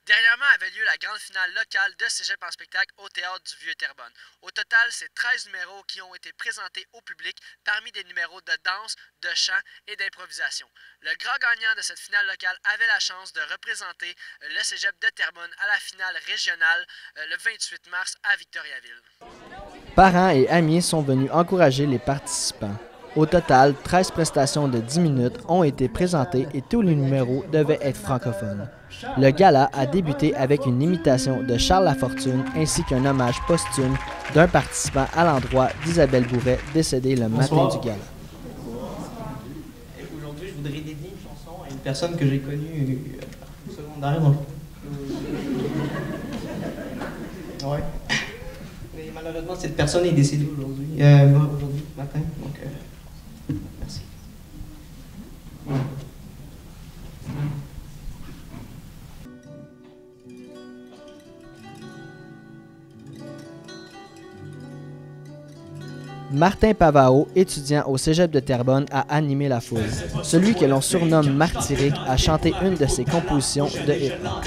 Dernièrement avait lieu la grande finale locale de Cégep en spectacle au Théâtre du Vieux-Terrebonne. Au total, c'est 13 numéros qui ont été présentés au public parmi des numéros de danse, de chant et d'improvisation. Le grand gagnant de cette finale locale avait la chance de représenter le Cégep de Terrebonne à la finale régionale le 28 mars à Victoriaville. Parents et amis sont venus encourager les participants. Au total, 13 prestations de 10 minutes ont été présentées et tous les numéros devaient être francophones. Le gala a débuté avec une imitation de Charles Lafortune ainsi qu'un hommage posthume d'un participant à l'endroit d'Isabelle Bourret, décédée le matin du gala. Aujourd'hui, je voudrais dédier une chanson à une personne que j'ai connue au secondaire. Donc... Ouais. Mais malheureusement, cette personne est décédée aujourd'hui. Aujourd'hui matin. Donc, merci. Martin Pavao, étudiant au Cégep de Terrebonne, a animé la foule. Celui que l'on surnomme Martyrique a chanté une de ses compositions de hip-hop.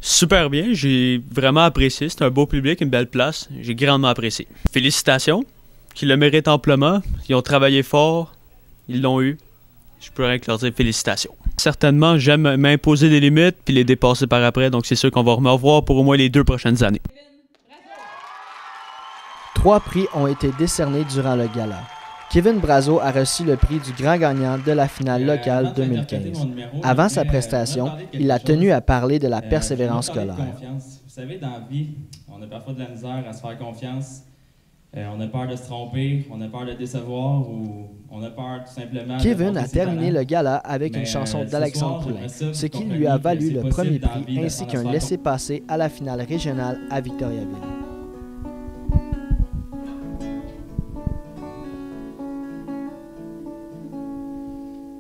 Super bien, j'ai vraiment apprécié. C'est un beau public, une belle place. J'ai grandement apprécié. Félicitations, qu'ils le méritent amplement. Ils ont travaillé fort, ils l'ont eu. Je peux rien que leur dire félicitations. Certainement, j'aime m'imposer des limites puis les dépasser par après. Donc c'est sûr qu'on va me revoir pour au moins les 2 prochaines années. 3 prix ont été décernés durant le gala. Kevin Brazo a reçu le prix du grand gagnant de la finale locale 2015. Avant sa prestation, il a tenu à parler de la persévérance scolaire. Vous savez, dans la vie, on a parfois de la misère à se faire confiance. On a peur de se tromper, on a peur de décevoir ou on a peur tout simplement... Kevin a terminé le gala avec une chanson d'Alexandre Poulain, ce qui lui a valu le premier prix ainsi qu'un laissez-passer à la finale régionale à Victoriaville.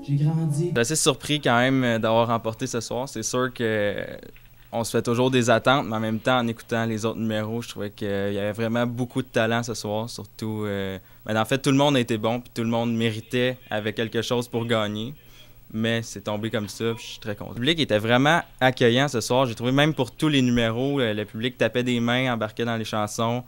J'ai grandi. Je suis assez surpris quand même d'avoir remporté ce soir. C'est sûr que on se fait toujours des attentes, mais en même temps, en écoutant les autres numéros, je trouvais qu'il y avait vraiment beaucoup de talent ce soir. Surtout, en fait, tout le monde a été bon, puis tout le monde méritait, avait quelque chose pour gagner. Mais c'est tombé comme ça, puis je suis très content. Le public était vraiment accueillant ce soir. J'ai trouvé même pour tous les numéros, le public tapait des mains, embarquait dans les chansons.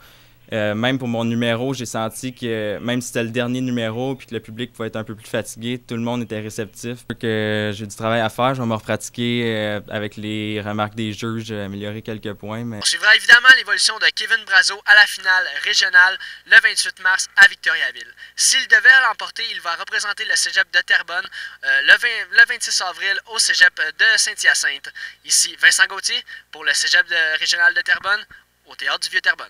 Même pour mon numéro, j'ai senti que même si c'était le dernier numéro puis que le public pouvait être un peu plus fatigué, tout le monde était réceptif. Que j'ai du travail à faire, je vais me repratiquer avec les remarques des juges, améliorer quelques points. Mais... On suivra évidemment l'évolution de Kevin Brazo à la finale régionale le 28 mars à Victoriaville. S'il devait l'emporter, il va représenter le Cégep de Terrebonne le 26 avril au Cégep de Saint-Hyacinthe. Ici Vincent Gauthier pour le Cégep régional de Terrebonne au Théâtre du Vieux-Terrebonne.